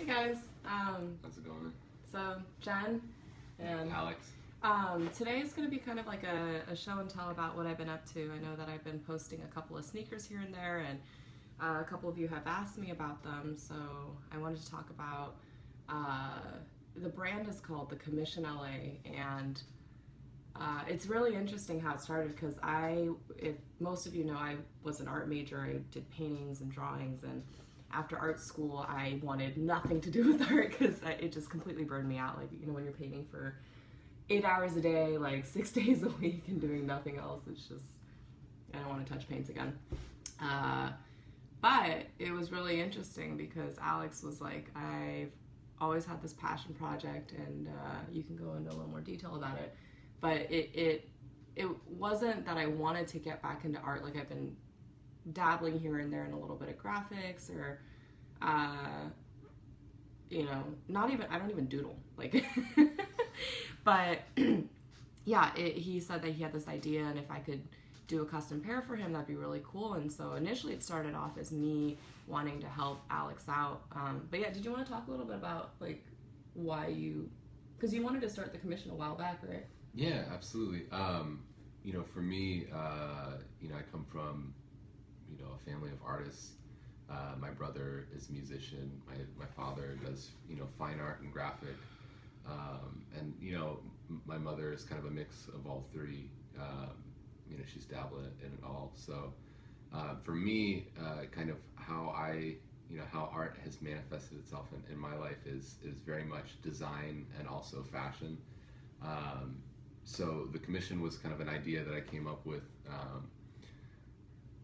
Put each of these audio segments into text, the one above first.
guys. How's it going? So Jen and Alex. Today is going to be kind of like a show and tell about what I've been up to. I know that I've been posting a couple of sneakers here and there, and a couple of you have asked me about them. So I wanted to talk about the brand is called the Commission LA, and it's really interesting how it started because if most of you know, I was an art major. I did paintings and drawings, and after art school, I wanted nothing to do with art because it just completely burned me out. Like, you know, when you're painting for 8 hours a day, like 6 days a week and doing nothing else, it's just, I don't want to touch paints again. But it was really interesting because Alex was like, I've always had this passion project, and you can go into a little more detail about it. But it wasn't that I wanted to get back into art. Like, I've been dabbling here and there in a little bit of graphics, or you know, I don't even doodle, like but yeah, he said that he had this idea, and if I could do a custom pair for him, that'd be really cool. And so initially it started off as me wanting to help Alex out, but yeah, did you want to talk a little bit about like why because you wanted to start the commission a while back, right? Yeah, absolutely. You know, for me, you know, I come from, you know, a family of artists. My brother is a musician. My father does, you know, fine art and graphic. And, you know, my mother is kind of a mix of all three. You know, she's dabbled in it all. So for me, kind of how how art has manifested itself in my life is very much design and also fashion. So the commission was kind of an idea that I came up with,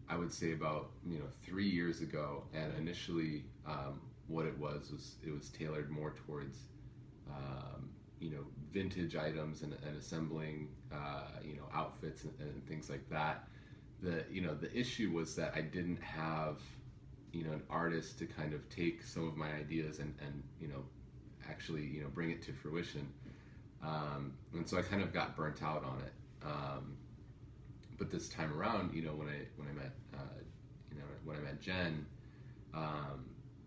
I would say about 3 years ago, and initially what it was tailored more towards vintage items and assembling outfits and things like that. The issue was that I didn't have an artist to kind of take some of my ideas and actually bring it to fruition, and so I kind of got burnt out on it. But this time around, when I met Jen,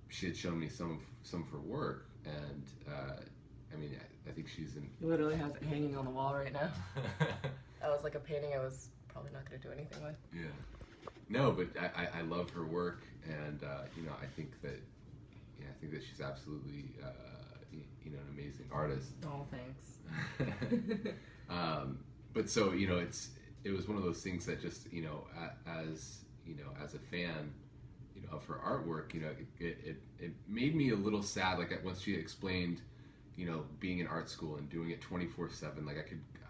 she had shown me some of her work, and I mean, I think she's in. He literally has it hanging on the wall right now. That was like a painting I was probably not going to do anything with. Yeah. No, but I love her work, and I think that she's absolutely an amazing artist. Oh, thanks. But so it was one of those things that just as a fan of her artwork, it made me a little sad. Like, once she explained being in art school and doing it 24/7, like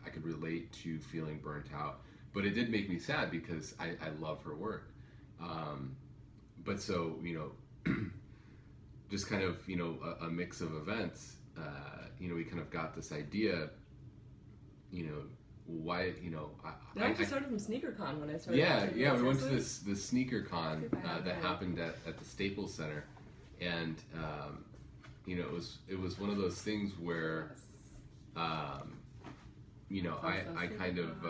I could relate to feeling burnt out. But it did make me sad because I love her work. But so just kind of a mix of events. We kind of got this idea. Why It actually started from SneakerCon when I started. Yeah, we went to this SneakerCon that happened at the Staples Center, and it was one of those things where I kind of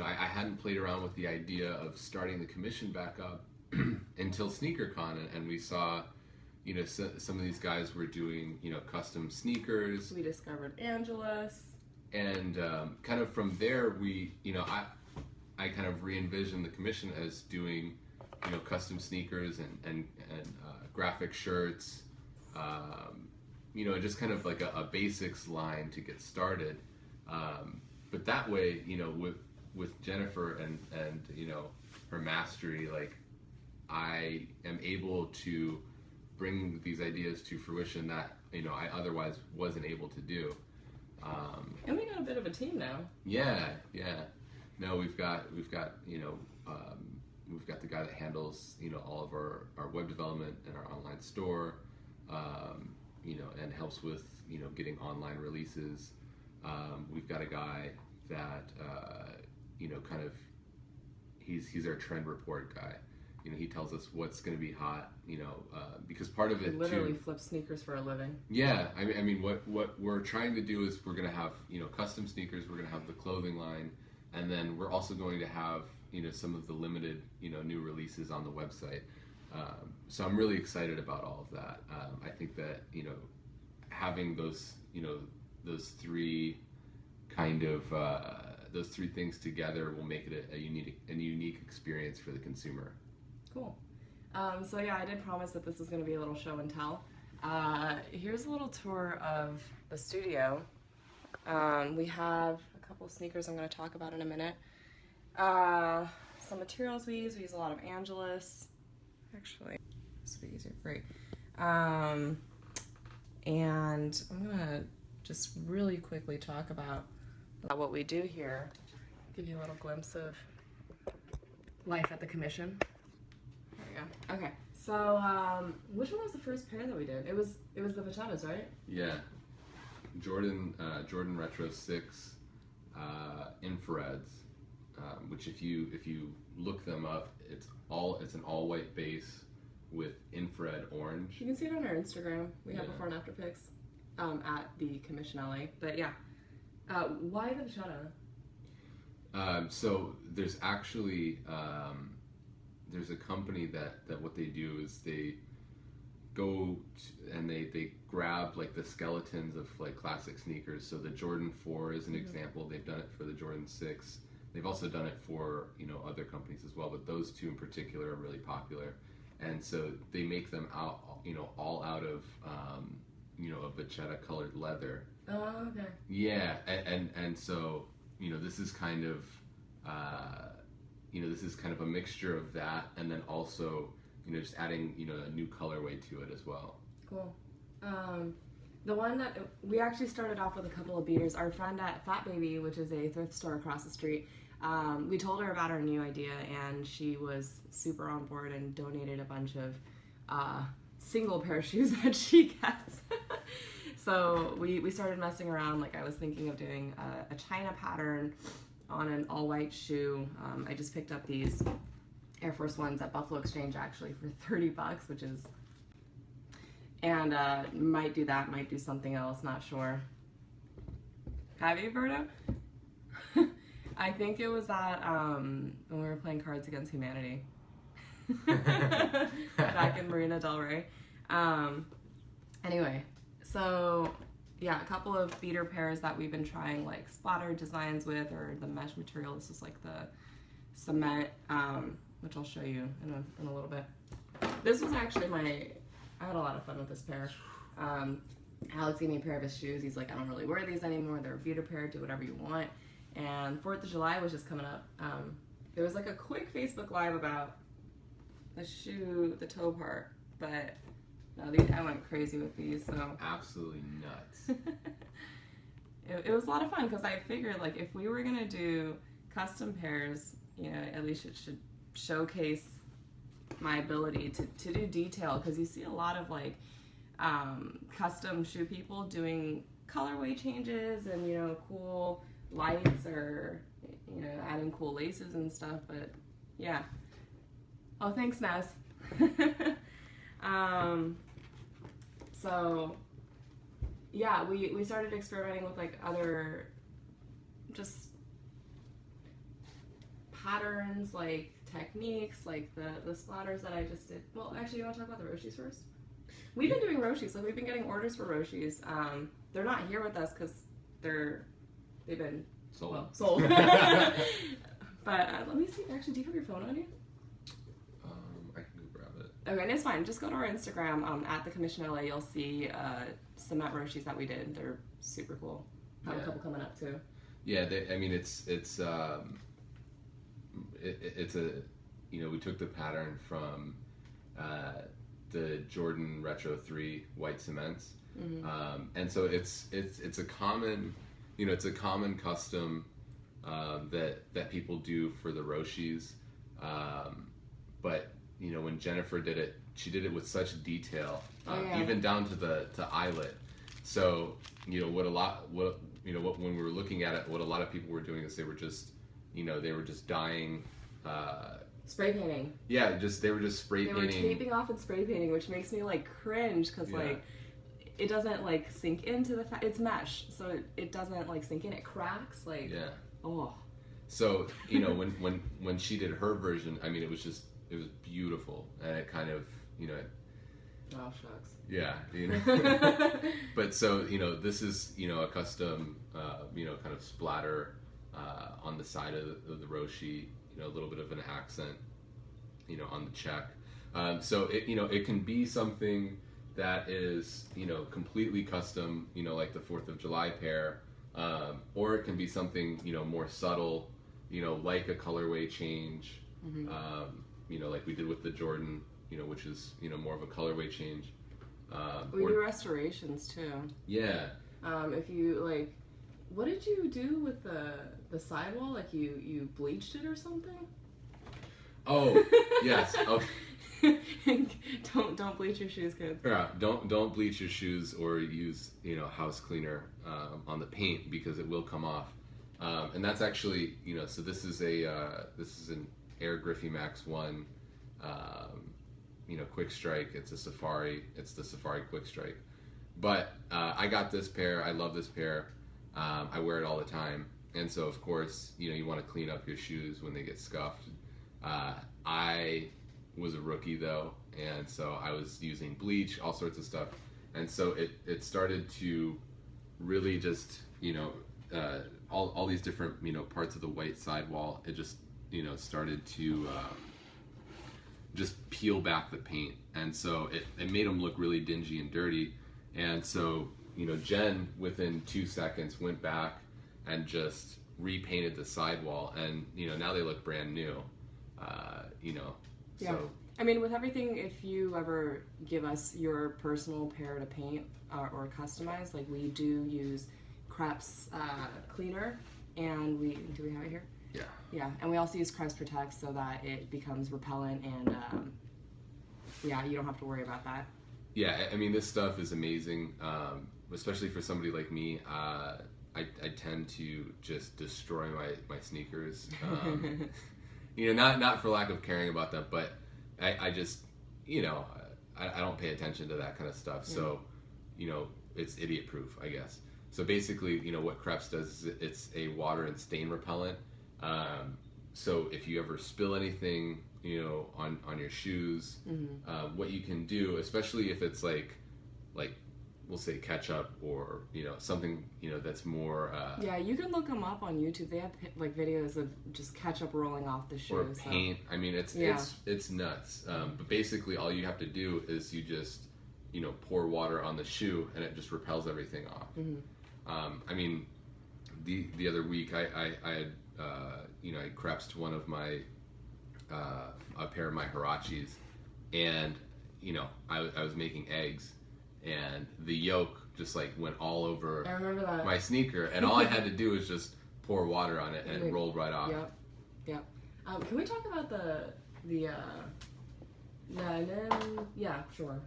I hadn't played around with the idea of starting the commission back up until SneakerCon, and we saw some of these guys were doing custom sneakers. We discovered Angelus, and kind of from there we I kind of re-envisioned the commission as doing custom sneakers and graphic shirts, just kind of like a basics line to get started, but that way with Jennifer and her mastery, like, I am able to bring these ideas to fruition that I otherwise wasn't able to do. And we got a bit of a team now. Yeah. No, we've got we've got the guy that handles all of our web development and our online store, and helps with getting online releases. We've got a guy that kind of he's our trend report guy. He tells us what's going to be hot, because part of it He literally flips sneakers for a living. Yeah, I mean, what we're trying to do is we're going to have, custom sneakers, we're going to have the clothing line, and then we're also going to have, some of the limited, new releases on the website. So I'm really excited about all of that. I think that, having those, those three kind of those three things together will make it a unique experience for the consumer. Cool. So yeah, I did promise that this was going to be a little show and tell. Here's a little tour of the studio. We have a couple of sneakers I'm going to talk about in a minute. Some materials we use a lot of Angelus. Actually, this will be easier. Great. And I'm going to just really quickly talk about what we do here. Give you a little glimpse of life at the commission. There we go. Okay. So, which one was the first pair that we did? It was the Vachatas, right? Yeah. Jordan Retro 6 infrareds, which if you look them up, it's an all white base with infrared orange. You can see it on our Instagram. We have before and after pics at the Commission LA. But yeah, why the Vachata? So there's actually there's a company that what they do is they go and they grab like the skeletons of like classic sneakers. So the Jordan 4 is an example. They've done it for the Jordan 6. They've also done it for other companies as well, but those two in particular are really popular. And so they make them out all out of a vachetta colored leather. Oh, okay. Yeah, and so this is kind of this is kind of a mixture of that, and then also just adding a new colorway to it as well. Cool. The one that we actually started off with a couple of beaters. Our friend at Fat Baby, which is a thrift store across the street, we told her about our new idea, and she was super on board and donated a bunch of single pair of shoes that she gets. So we started messing around. Like, I was thinking of doing a China pattern on an all-white shoe. I just picked up these Air Force Ones at Buffalo Exchange actually for $30, which is, and might do that, might do something else, not sure. Have you, Berto? I think it was that when we were playing Cards Against Humanity back in Marina Del Rey. Anyway, so yeah, a couple of beater pairs that we've been trying like splatter designs with, or the mesh material. This is like the cement, which I'll show you in a little bit. This was actually I had a lot of fun with this pair. Alex gave me a pair of his shoes. He's like, I don't really wear these anymore. They're a beater pair, do whatever you want. And 4th of July was just coming up. There was like a quick Facebook Live about the shoe, the toe part, but no, I went crazy with these, so. Absolutely nuts. It was a lot of fun, because I figured like if we were gonna do custom pairs, at least it should showcase my ability to do detail, because you see a lot of like custom shoe people doing colorway changes and cool lights, or adding cool laces and stuff. But yeah. Oh, thanks, Ness. So yeah, we started experimenting with like other just patterns, like techniques, like the splatters that I just did. Well, actually, you want to talk about the Roshis first? We've been doing Roshis. Like, we've been getting orders for Roshis. They're not here with us because they've been sold. Well, sold. But let me see. Actually, do you have your phone on you? I can go grab it. Okay, and it's fine. Just go to our Instagram at the Commission LA. You'll see cement Roshis that we did. They're super cool. Have a couple coming up too. Yeah, it's a we took the pattern from the Jordan Retro 3 white cements, and so it's a common custom that people do for the Roshis, but when Jennifer did it, she did it with such detail, even down to eyelet. So when we were looking at it, what a lot of people were doing is they were just dyeing. Spray painting. Yeah, they were just spray painting. They were taping off and spray painting, which makes me like cringe, because like it doesn't like sink into the it's mesh, so it doesn't like sink in. It cracks, like yeah. Oh. So when she did her version, I mean, it was just beautiful, and it kind of, you know, Oh, shucks. yeah, you know. But so, you know, this is, you know, a custom, you know, kind of splatter on the side of the row sheet, you know, a little bit of an accent, you know, on the check. So it, you know, it can be something that is, you know, completely custom, you know, like the 4th of July pair, or it can be something, you know, more subtle, you know, like a colorway change, you know, like we did with the Jordan, you know, which is, you know, more of a colorway change. We do restorations too. Yeah. If you like, what did you do with the sidewall? Like you bleached it or something? Oh, yes. Okay. Don't bleach your shoes, kids. Yeah, don't bleach your shoes or use, you know, house cleaner on the paint, because it will come off. And that's actually, you know, so this is an Air Griffey Max 1, you know, Quickstrike. It's a Safari. It's the Safari Quickstrike. But I got this pair. I love this pair. I wear it all the time. And so, of course, you know, you want to clean up your shoes when they get scuffed. I was a rookie though, and so I was using bleach, all sorts of stuff, and so it started to really just, you know, all these different, you know, parts of the white sidewall, it just, you know, started to just peel back the paint, and so it made them look really dingy and dirty. And so, you know, Jen within 2 seconds went back and just repainted the sidewall, and, you know, now they look brand new. You know, yeah. So I mean, with everything, if you ever give us your personal pair to paint or customize, like we do use Crepes cleaner, and do we have it here? yeah. Yeah, and we also use Crepes Protect so that it becomes repellent, and yeah, you don't have to worry about that. Yeah, I mean, this stuff is amazing, especially for somebody like me. I tend to just destroy my sneakers. You know, not for lack of caring about them, but I just, you know, I don't pay attention to that kind of stuff. Yeah. So, you know, it's idiot proof, I guess. So basically, you know, what Crepes does is it's a water and stain repellent. So if you ever spill anything, you know, on your shoes, what you can do, especially if it's like we'll say ketchup, or, you know, something, you know, that's more yeah, you can look them up on YouTube. They have like videos of just ketchup rolling off the shoes. or paint. So. I mean, it's nuts. But basically, all you have to do is you just, you know, pour water on the shoe, and it just repels everything off. I mean, the other week I had you know, I creped one of my a pair of my Hirachis, and, you know, I was making eggs, and the yolk just like went all over I remember that. my sneaker, and all I had to do was just pour water on it, and it rolled right off. Yep. Can we talk about the yeah, sure.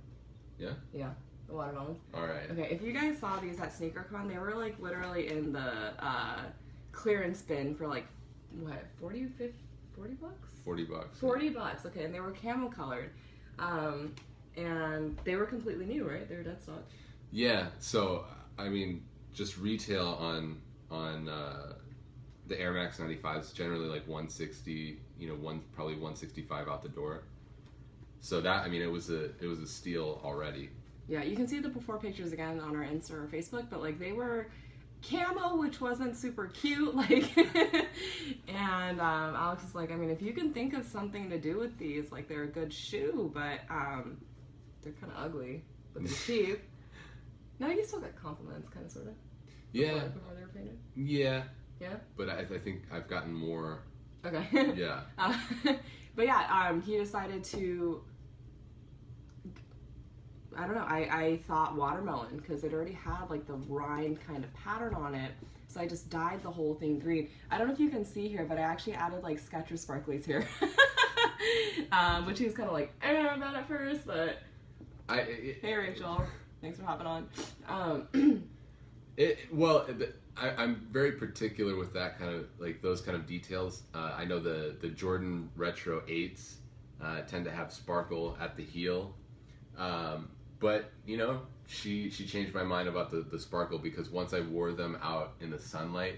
Yeah? Yeah, the watermelon. All right. Okay, if you guys saw these at SneakerCon, they were like literally in the clearance bin for like, what, 40 bucks? $40. $40, okay, and they were camel colored. And they were completely new, right? They were dead stock. Yeah, so, I mean, just retail on the Air Max 95 is generally like 160, you know, probably 165 out the door. So that, I mean, it was a steal already. Yeah, you can see the before pictures again on our Insta or Facebook, but like they were camo, which wasn't super cute, like, and Alex is like, I mean, if you can think of something to do with these, like, they're a good shoe, but they're kind of ugly, but they're cheap. No, you still got compliments, kind of, sort of. Yeah. Before they were painted. Yeah. Yeah. But I think I've gotten more. Okay. Yeah. But yeah, he decided to. I don't know, I thought watermelon, because it already had like the rind kind of pattern on it, so I just dyed the whole thing green. I don't know if you can see here, but I actually added like Skechers sparklies here. Which he was kind of like, about at first, but hey Rachel, thanks for hopping on. I'm very particular with that kind of, like, those kind of details. I know the Jordan Retro 8s tend to have sparkle at the heel. But, you know, she changed my mind about the sparkle, because once I wore them out in the sunlight,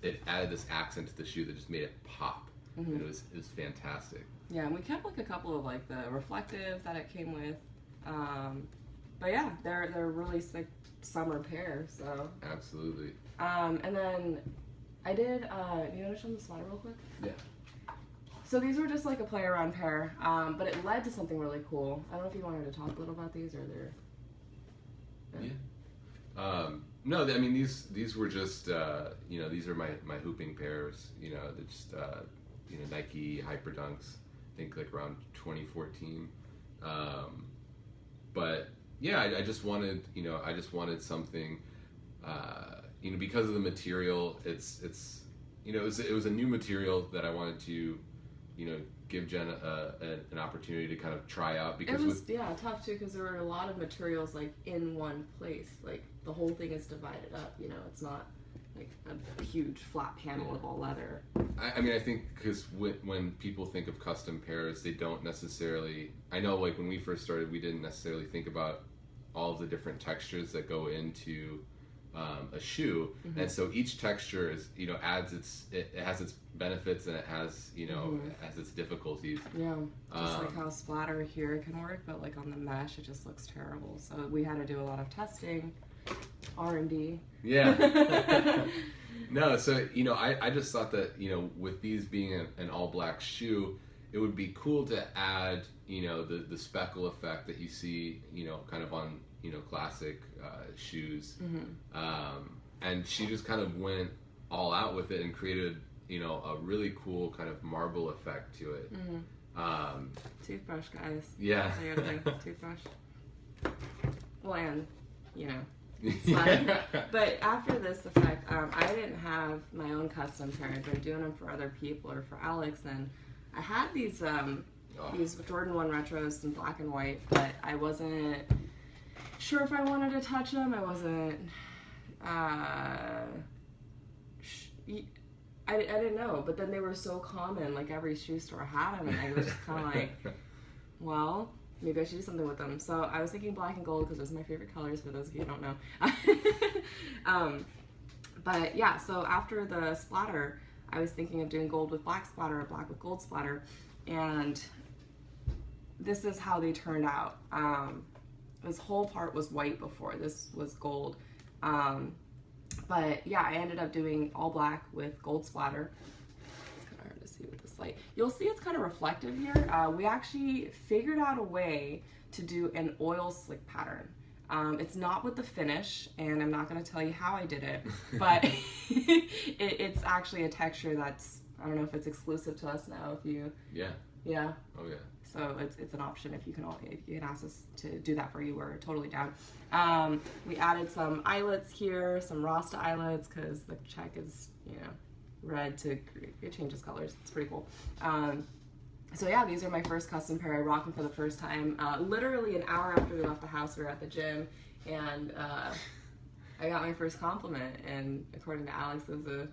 it added this accent to the shoe that just made it pop. and it was fantastic. Yeah, and we kept like a couple of like the reflectives that it came with. But yeah, they're a really sick summer pair. So absolutely. And then I did. Do you want to show them the sweater real quick? Yeah. So these were just like a play around pair, but it led to something really cool. I don't know if you wanted to talk a little about these or they're. Yeah. No, I mean these were just you know, these are my hooping pairs. You know, they're just you know, Nike Hyperdunks. I think like around 2014. But yeah, I just wanted, you know, something, you know, because of the material. It's you know, it was a new material that I wanted to, you know, give Jen an opportunity to kind of try out, because it was tough too, because there were a lot of materials like in one place. Like the whole thing is divided up. You know, it's not like a huge flat panel of all leather. I mean, I think because when people think of custom pairs, they don't necessarily. I know, like when we first started, we didn't necessarily think about all of the different textures that go into a shoe, and so each texture is, you know, it has its benefits, and it has, you know, it has its difficulties. Yeah, just like how splatter here can work, but like on the mesh, it just looks terrible. So we had to do a lot of testing, R&D. Yeah. No, so you know, I just thought that, you know, with these being an all black shoe, it would be cool to add, you know, the speckle effect that you see, you know, kind of on, you know, classic shoes. And she just kind of went all out with it and created, you know, a really cool kind of marble effect to it. Toothbrush, guys. Yeah. Toothbrush. Well, and, you know. Yeah. But after this effect, I didn't have my own custom pair. I've been doing them for other people or for Alex, and I had these Jordan 1 retros in black and white, but I wasn't sure if I wanted to touch them. I wasn't. I didn't know, but then they were so common. Like every shoe store had them, and I was just kind of like, well, maybe I should do something with them. So I was thinking black and gold because those are my favorite colors, for those of you who don't know. But yeah, so after the splatter, I was thinking of doing gold with black splatter or black with gold splatter, and this is how they turned out. This whole part was white before, this was gold. But yeah, I ended up doing all black with gold splatter. It's kind of hard to see with this light. You'll see it's kind of reflective here. We actually figured out a way to do an oil slick pattern. It's not with the finish, and I'm not going to tell you how I did it, but it's actually a texture that's, I don't know if it's exclusive to us now. If you, yeah, oh yeah. So it's an option if you can ask us to do that for you. We're totally down. We added some eyelets here, some Rasta eyelets, because the check is, you know, red to, it changes colors. It's pretty cool. So yeah, these are my first custom pair. I rocked them for the first time. Literally an hour after we left the house, we were at the gym, and I got my first compliment, and according to Alex, it was a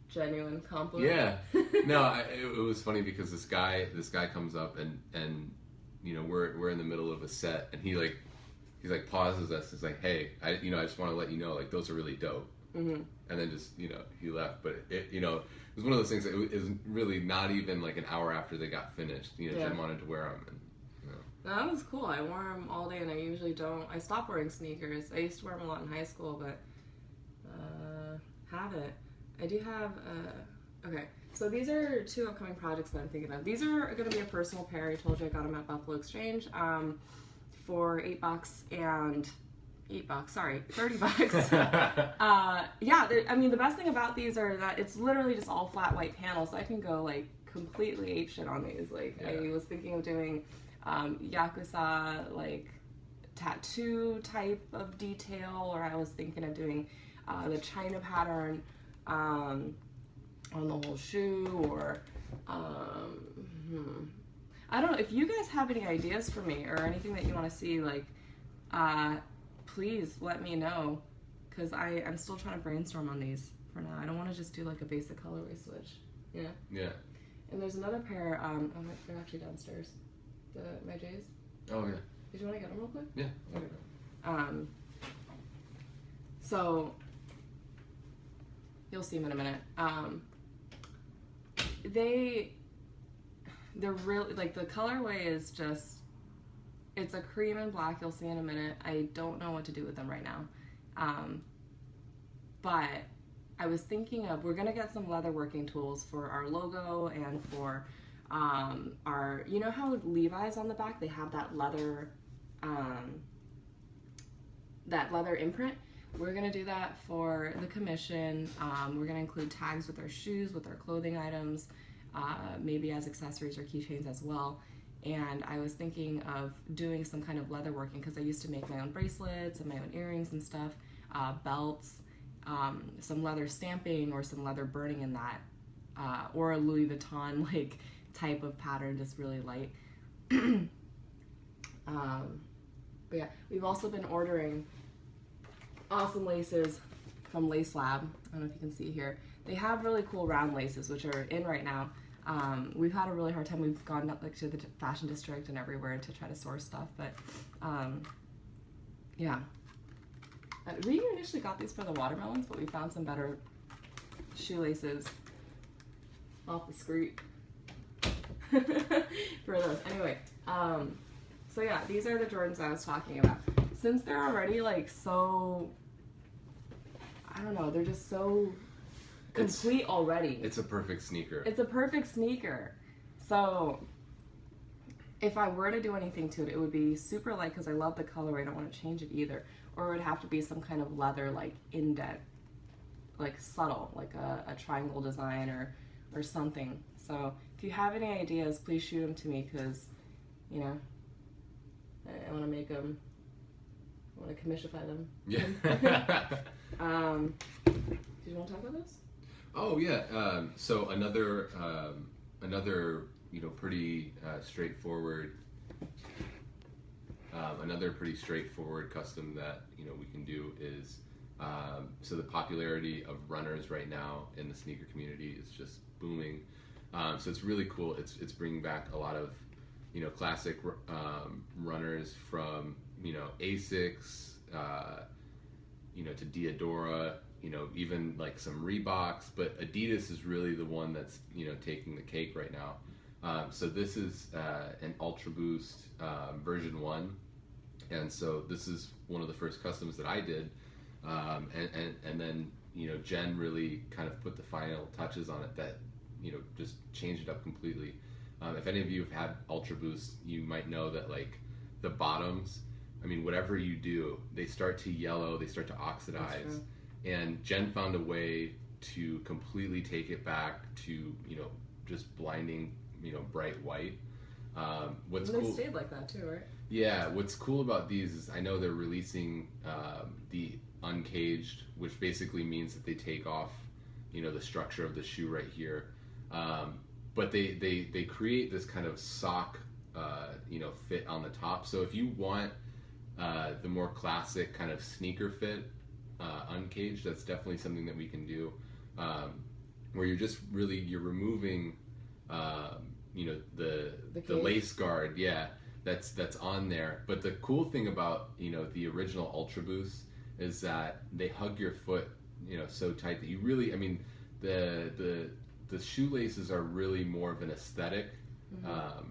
genuine compliment. Yeah. No, it was funny because this guy comes up and you know, we're in the middle of a set, and he's like pauses us. He's like, hey, I just want to let you know, like, those are really dope. And then just, you know, he left. But it, you know, it was one of those things that it was really not even like an hour after they got finished. You know, Jen wanted to wear them, and you know. That was cool. I wore them all day, and I usually don't. I stopped wearing sneakers. I used to wear them a lot in high school, but haven't. I do have, okay, so these are 2 upcoming projects that I'm thinking of. These are going to be a personal pair. I told you I got them at Buffalo Exchange for $8 and $30. Yeah, I mean, the best thing about these are that it's literally just all flat white panels, so I can go like completely apeshit on these. Like, I was thinking of doing Yakuza, like, tattoo type of detail, or I was thinking of doing the China pattern on the whole shoe, or I don't know if you guys have any ideas for me or anything that you want to see. Like, please let me know, because I'm still trying to brainstorm on these for now. I don't want to just do like a basic colorway switch. Yeah. And there's another pair. They're actually downstairs. My J's. Oh yeah. Did you want to get them real quick? Yeah. Okay. So you'll see them in a minute. they're really, like, the colorway is just, it's a cream and black, you'll see in a minute. I don't know what to do with them right now. But I was thinking of, we're going to get some leather working tools for our logo and for our, you know how Levi's on the back, they have that leather imprint? We're going to do that for the commission. We're going to include tags with our shoes, with our clothing items, maybe as accessories or keychains as well. And I was thinking of doing some kind of leather working because I used to make my own bracelets and my own earrings and stuff, belts, some leather stamping or some leather burning in that, or a Louis Vuitton like type of pattern, just really light. But yeah, we've also been ordering awesome laces from Lace Lab. I don't know if you can see here. They have really cool round laces, which are in right now. We've had a really hard time. We've gone up like to the fashion district and everywhere to try to source stuff, but yeah. We initially got these for the watermelons, but we found some better shoelaces off the street for those. Anyway, so yeah, these are the Jordans I was talking about. Since they're already like so, I don't know, they're just so complete already. It's a perfect sneaker. It's a perfect sneaker. So if I were to do anything to it, it would be super light because I love the color. I don't want to change it either. Or it would have to be some kind of leather like indent, like subtle, like a triangle design or something. So if you have any ideas, please shoot them to me because, you know, I want to make them. I want to commissionify them. Yeah. Did you want to talk about this? Oh yeah. So another you know pretty straightforward custom that you know we can do is so the popularity of runners right now in the sneaker community is just booming. So it's really cool. It's bringing back a lot of you know classic runners from you know Asics, you know to Diadora. You know, even like some Reeboks, but Adidas is really the one that's, you know, taking the cake right now. So this is an Ultra Boost version 1. And so this is one of the first customs that I did. And then, you know, Jen really kind of put the final touches on it that, you know, just changed it up completely. If any of you have had Ultra Boost, you might know that like the bottoms, I mean, whatever you do, they start to yellow, they start to oxidize. And Jen found a way to completely take it back to, you know, just blinding, you know, bright white. What's cool? They stayed like that too, right? Yeah. What's cool about these is I know they're releasing the uncaged, which basically means that they take off, you know, the structure of the shoe right here. But they create this kind of sock, you know, fit on the top. So if you want the more classic kind of sneaker fit, uncaged, that's definitely something that we can do, where you're just really you're removing you know the lace guard, yeah, that's on there. But the cool thing about you know the original Ultra Boost is that they hug your foot, you know, so tight that you really, I mean, the shoelaces are really more of an aesthetic,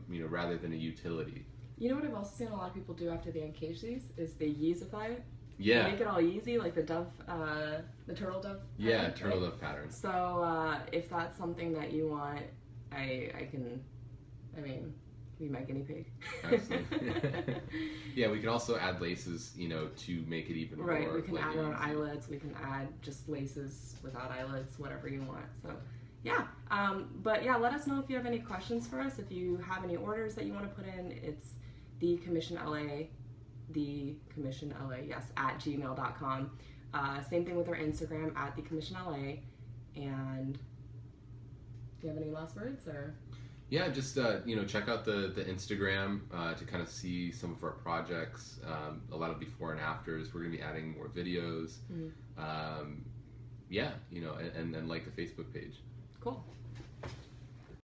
you know, rather than a utility. You know what I've also seen a lot of people do after they uncage these is they Yeezify it. Yeah. They make it all easy, like the dove, the turtle dove pattern. Yeah, turtle dove pattern. So if that's something that you want, I can, I mean, be my guinea pig. Absolutely. Yeah, we can also add laces, you know, to make it even more. Right, we can like, add our own eyelets, we can add just laces without eyelets, whatever you want. So yeah, but yeah, let us know if you have any questions for us. If you have any orders that you want to put in, it's the commission LA, yes, at gmail.com. Same thing with our Instagram at the commission LA. And do you have any last words or? Yeah, just you know, check out the Instagram to kind of see some of our projects, a lot of before and afters. We're gonna be adding more videos. Yeah, you know, and then like the Facebook page. Cool.